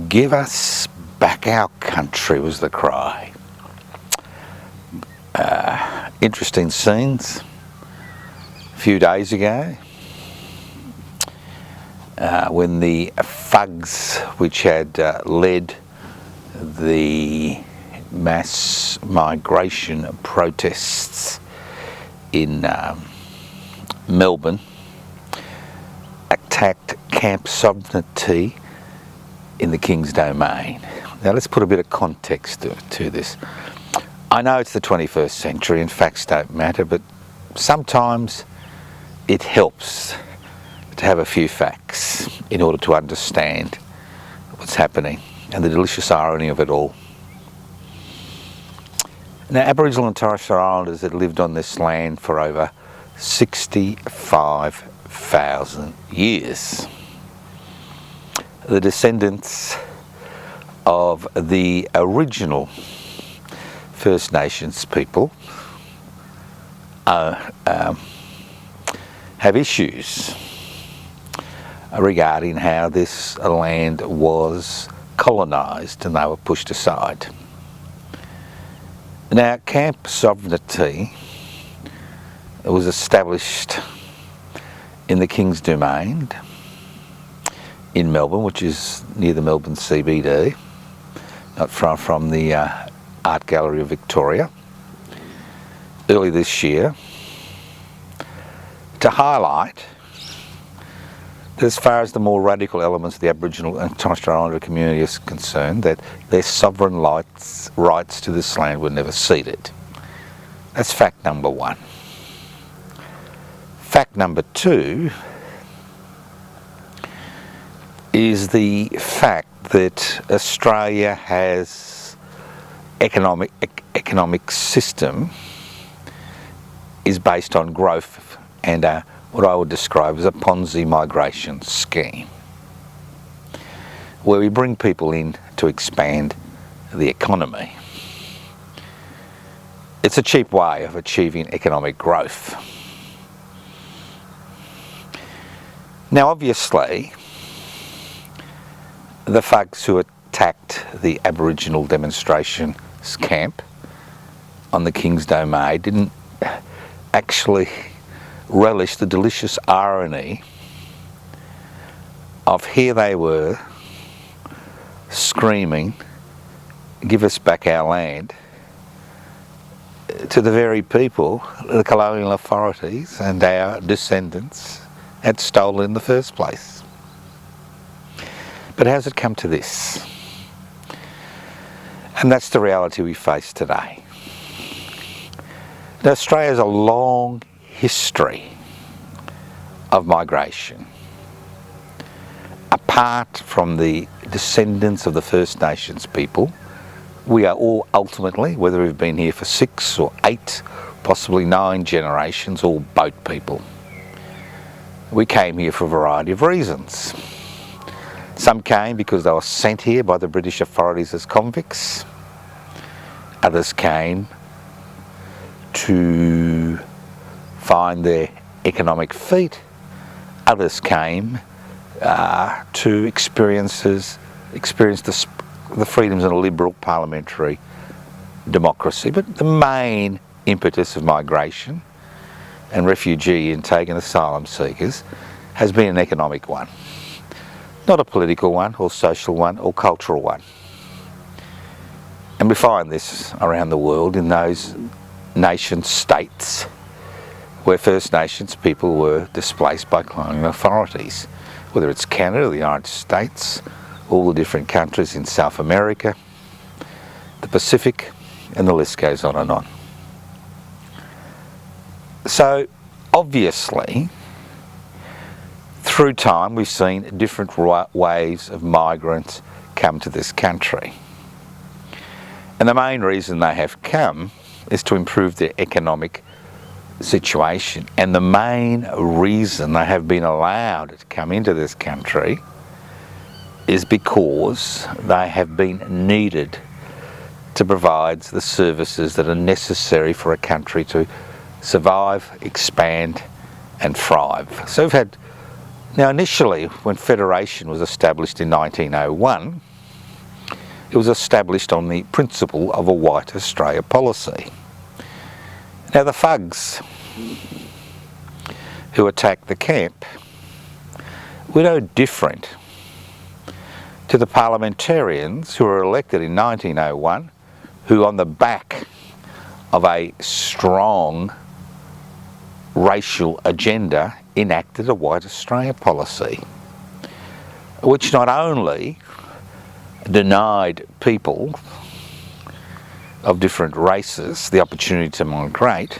Give us back our country was the cry. Interesting scenes a few days ago when the thugs which had led the mass migration protests in Melbourne attacked Camp Sovereignty in the King's Domain. Now let's put a bit of context to this. I know it's the 21st century and facts don't matter, but sometimes it helps to have a few facts in order to understand what's happening and the delicious irony of it all. Now, Aboriginal and Torres Strait Islanders had lived on this land for over 65,000 years. The descendants of the original First Nations people have issues regarding how this land was colonised and they were pushed aside. Now, Camp Sovereignty was established in the King's Domain in Melbourne, which is near the Melbourne CBD, not far from the Art Gallery of Victoria, early this year, to highlight that as far as the more radical elements of the Aboriginal and Torres Strait Islander community is concerned, that their sovereign rights to this land were never ceded. That's fact number one. Fact number two is the fact that Australia has economic system is based on growth and what I would describe as a Ponzi migration scheme, where we bring people in to expand the economy. It's a cheap way of achieving economic growth. Now, obviously, the thugs who attacked the Aboriginal demonstration camp on the King's Domain didn't actually relish the delicious irony of here they were screaming, "Give us back our land," to the very people the colonial authorities and our descendants had stolen in the first place. But how's it come to this? And that's the reality we face today. Now, Australia has a long history of migration. Apart from the descendants of the First Nations people, we are all ultimately, whether we've been here for 6 or 8, possibly 9 generations, all boat people. We came here for a variety of reasons. Some came because they were sent here by the British authorities as convicts. Others came to find their economic feet. Others came to experience the freedoms of a liberal parliamentary democracy. But the main impetus of migration and refugee intake and asylum seekers has been an economic one, not a political one or social one or cultural one. And we find this around the world in those nation states where First Nations people were displaced by colonial authorities, whether it's Canada, the United States, all the different countries in South America, the Pacific, and the list goes on and on. So obviously, through time we've seen different waves of migrants come to this country. And the main reason they have come is to improve their economic situation. And the main reason they have been allowed to come into this country is because they have been needed to provide the services that are necessary for a country to survive, expand and thrive. So we've had, now initially when Federation was established in 1901, it was established on the principle of a white Australia policy. Now the thugs who attacked the camp were no different to the parliamentarians who were elected in 1901, who on the back of a strong racial agenda enacted a white Australia policy, which not only denied people of different races the opportunity to migrate,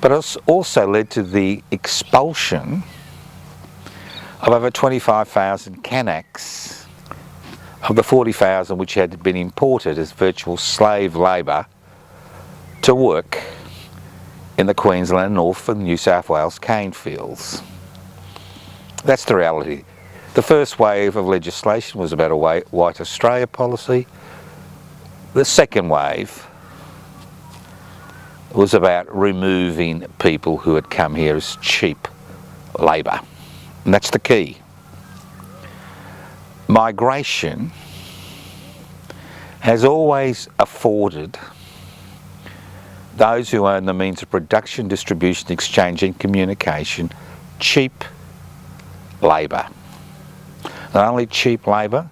but it also led to the expulsion of over 25,000 Kanaks of the 40,000 which had been imported as virtual slave labour to work in the Queensland, North and New South Wales cane fields. That's the reality. The first wave of legislation was about a white Australia policy. The second wave was about removing people who had come here as cheap labour. And that's the key. Migration has always afforded those who own the means of production, distribution, exchange and communication cheap labour. Not only cheap labour,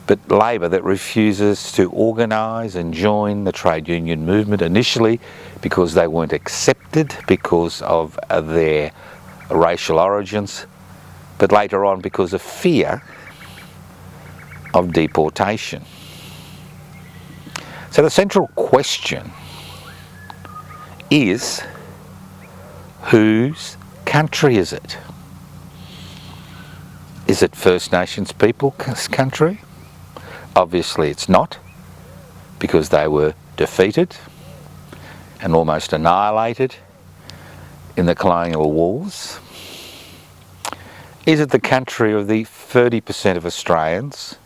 but labour that refuses to organise and join the trade union movement, initially because they weren't accepted because of their racial origins, but later on because of fear of deportation. So the central question is, whose country is it? Is it First Nations people's country? Obviously it's not, because they were defeated and almost annihilated in the colonial wars. Is it the country of the 30% of Australians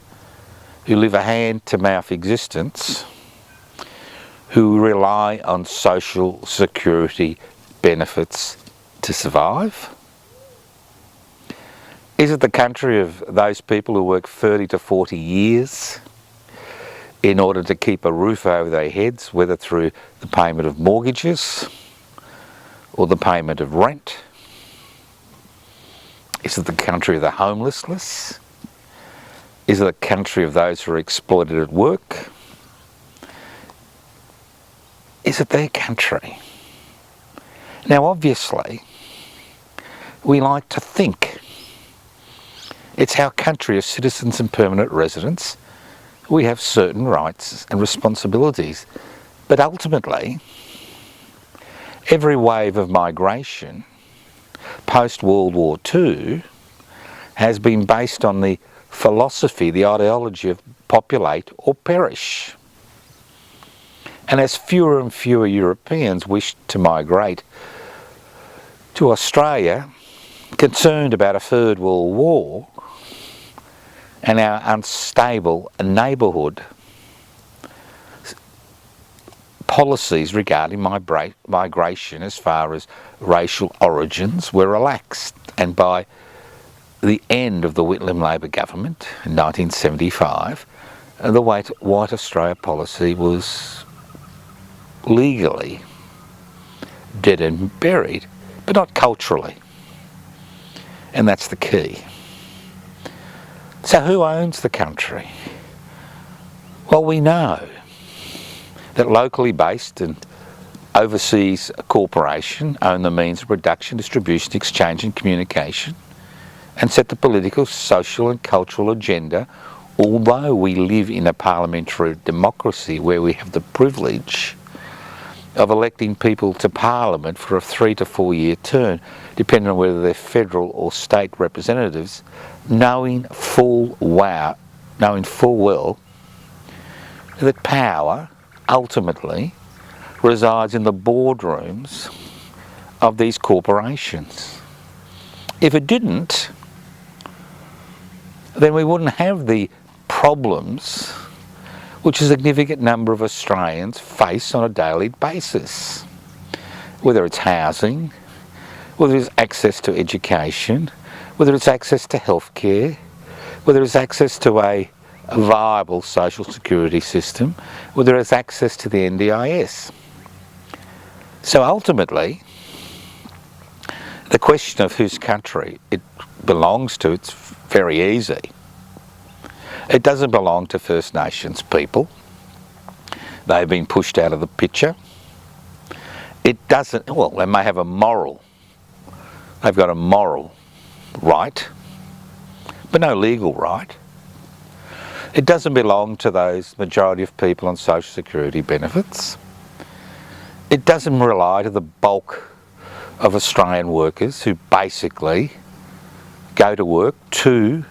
who live a hand-to-mouth existence, who rely on social security benefits to survive? Is it the country of those people who work 30 to 40 years in order to keep a roof over their heads, whether through the payment of mortgages or the payment of rent? Is it the country of the homeless? Is it the country of those who are exploited at work? Is it their country? Now obviously, we like to think it's our country as citizens and permanent residents. We have certain rights and responsibilities. But ultimately, every wave of migration post-World War II has been based on the philosophy, the ideology of populate or perish. And as fewer and fewer Europeans wished to migrate to Australia, concerned about a Third World War and our unstable neighbourhood, policies regarding migration as far as racial origins were relaxed. And by the end of the Whitlam Labor government in 1975, the White Australia policy was legally dead and buried, but not culturally. And that's the key. So who owns the country? Well, we know that locally based and overseas corporations own the means of production, distribution, exchange and communication, and set the political, social and cultural agenda, although we live in a parliamentary democracy where we have the privilege of electing people to Parliament for a 3 to 4 year term, depending on whether they're federal or state representatives, knowing full well that power ultimately resides in the boardrooms of these corporations. If it didn't, then we wouldn't have the problems which a significant number of Australians face on a daily basis. Whether it's housing, whether it's access to education, whether it's access to healthcare, whether it's access to a a viable social security system where there is access to the NDIS. So ultimately, the question of whose country it belongs to, it's very easy. It doesn't belong to First Nations people. They've been pushed out of the picture. It doesn't, well, they may have they've got a moral right, but no legal right. It doesn't belong to those majority of people on social security benefits. It doesn't rely to the bulk of Australian workers who basically go to work in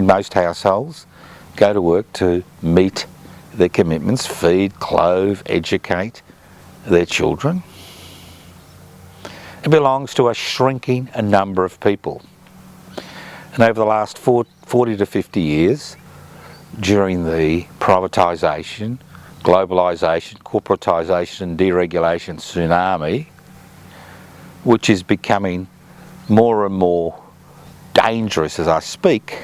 most households, go to work to meet their commitments, feed, clothe, educate their children. It belongs to a shrinking number of people. And over the last 40 to 50 years, during the privatisation, globalisation, corporatisation and deregulation tsunami, which is becoming more and more dangerous as I speak,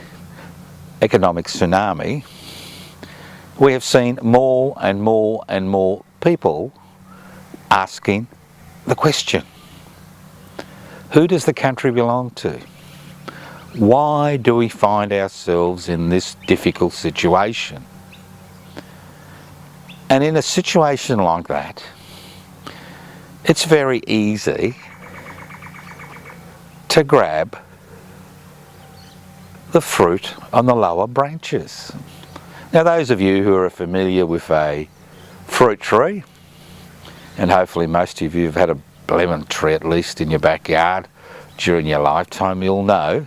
economic tsunami, we have seen more and more and more people asking the question, who does the country belong to? Why do we find ourselves in this difficult situation? And in a situation like that, it's very easy to grab the fruit on the lower branches. Now, those of you who are familiar with a fruit tree, and hopefully most of you have had a lemon tree at least in your backyard during your lifetime, you'll know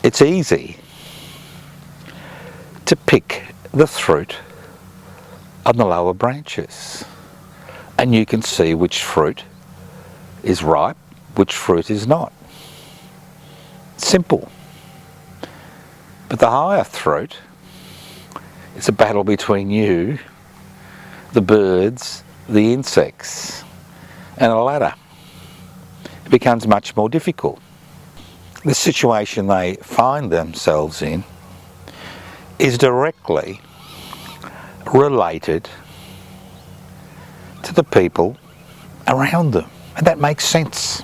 it's easy to pick the fruit on the lower branches, and you can see which fruit is ripe, which fruit is not. Simple. But the higher fruit, it's a battle between you, the birds, the insects, and a ladder. It becomes much more difficult. The situation they find themselves in is directly related to the people around them, and that makes sense.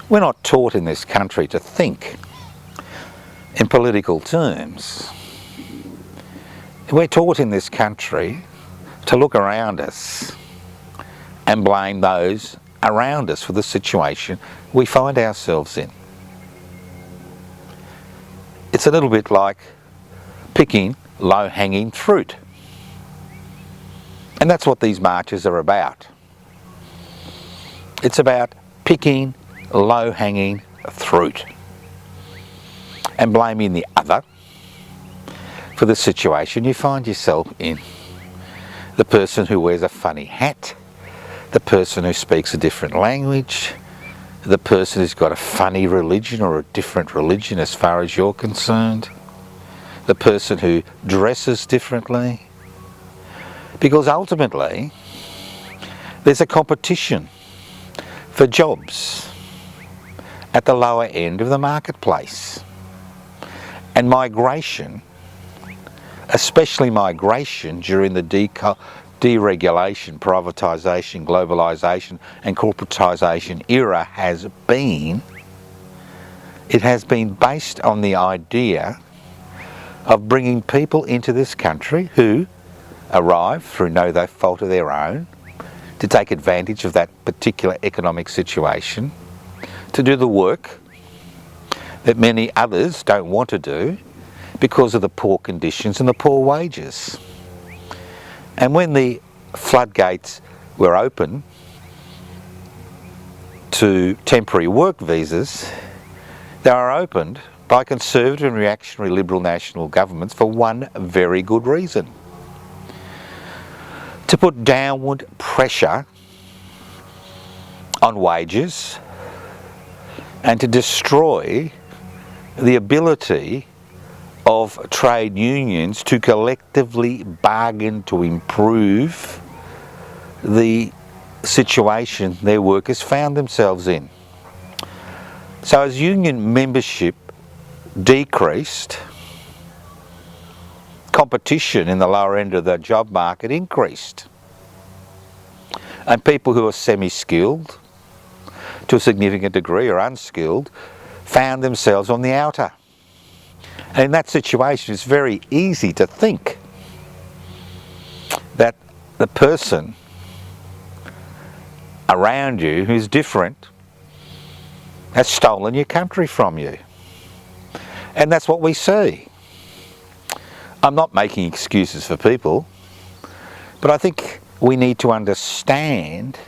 We're not taught in this country to think in political terms. We're taught in this country to look around us and blame those around us for the situation we find ourselves in. It's a little bit like picking low-hanging fruit. And that's what these marches are about. It's about picking low-hanging fruit and blaming the other for the situation you find yourself in. The person who wears a funny hat, the person who speaks a different language, the person who's got a funny religion or a different religion as far as you're concerned, the person who dresses differently. Because ultimately, there's a competition for jobs at the lower end of the marketplace. And migration, especially migration during the deregulation, privatisation, globalisation and corporatisation era has been based on the idea of bringing people into this country who arrive through no fault of their own to take advantage of that particular economic situation, to do the work that many others don't want to do because of the poor conditions and the poor wages. And when the floodgates were open to temporary work visas, they were opened by conservative and reactionary Liberal national governments for one very good reason: to put downward pressure on wages and to destroy the ability of trade unions to collectively bargain to improve the situation their workers found themselves in. So as union membership decreased, competition in the lower end of the job market increased. And people who are semi-skilled, to a significant degree, or unskilled, found themselves on the outer. And in that situation, it's very easy to think that the person around you who's different has stolen your country from you. And that's what we see. I'm not making excuses for people, but I think we need to understand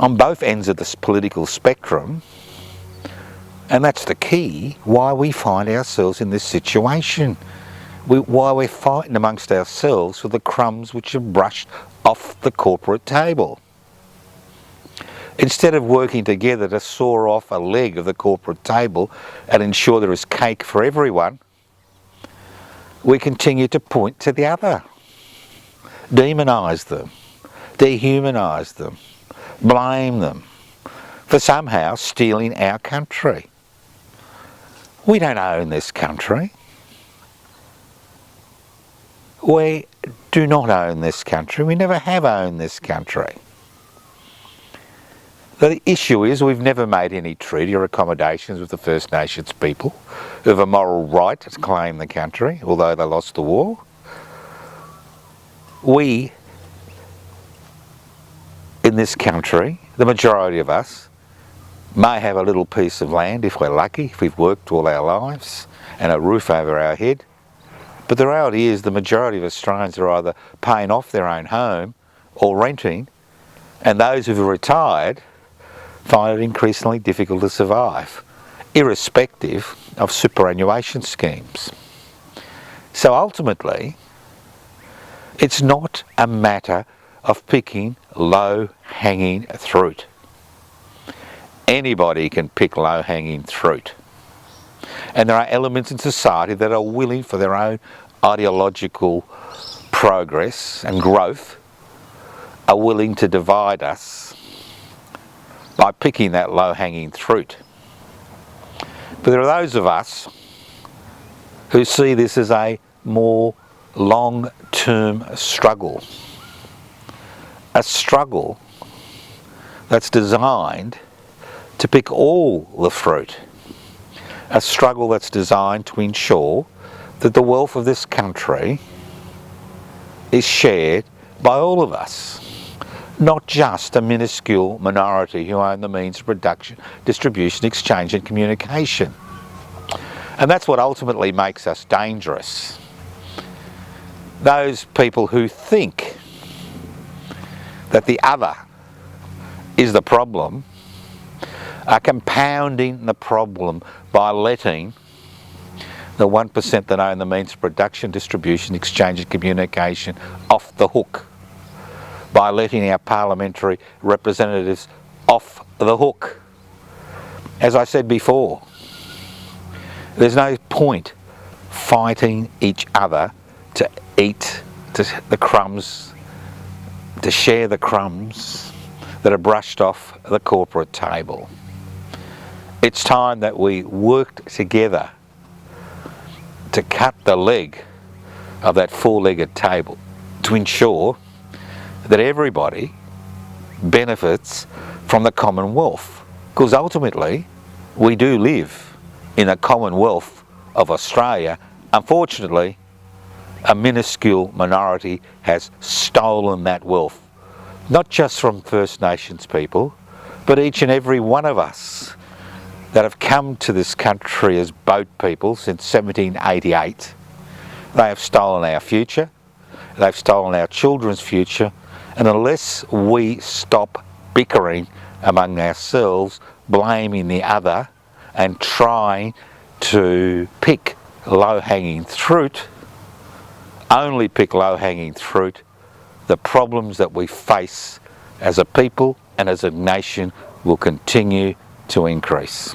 on both ends of this political spectrum, and that's the key, why we find ourselves in this situation. Why we're fighting amongst ourselves for the crumbs which are brushed off the corporate table. Instead of working together to saw off a leg of the corporate table and ensure there is cake for everyone, we continue to point to the other, demonise them, dehumanise them, blame them for somehow stealing our country. We don't own this country. We do not own this country. We never have owned this country. The issue is we've never made any treaty or accommodations with the First Nations people who have a moral right to claim the country, although they lost the war. We, in this country, the majority of us, may have a little piece of land if we're lucky, if we've worked all our lives, and a roof over our head. But the reality is the majority of Australians are either paying off their own home or renting, and those who've retired find it increasingly difficult to survive, irrespective of superannuation schemes. So ultimately, it's not a matter of picking low-hanging fruit. Anybody can pick low-hanging fruit. And there are elements in society that are willing, for their own ideological progress and growth, are willing to divide us by picking that low-hanging fruit. But there are those of us who see this as a more long-term struggle. A struggle that's designed to pick all the fruit. A struggle that's designed to ensure that the wealth of this country is shared by all of us, not just a minuscule minority who own the means of production, distribution, exchange and communication. And that's what ultimately makes us dangerous. Those people who think that the other is the problem are compounding the problem by letting the 1% that own the means of production, distribution, exchange and communication off the hook, by letting our parliamentary representatives off the hook. As I said before, there's no point fighting each other to eat the crumbs, to share the crumbs that are brushed off the corporate table. It's time that we worked together to cut the leg of that four-legged table to ensure that everybody benefits from the Commonwealth. Because ultimately, we do live in a Commonwealth of Australia. Unfortunately, a minuscule minority has stolen that wealth, not just from First Nations people, but each and every one of us that have come to this country as boat people since 1788. They have stolen our future, they've stolen our children's future, and unless we stop bickering among ourselves, blaming the other, and trying to pick low-hanging fruit, only pick low-hanging fruit, the problems that we face as a people and as a nation will continue to increase.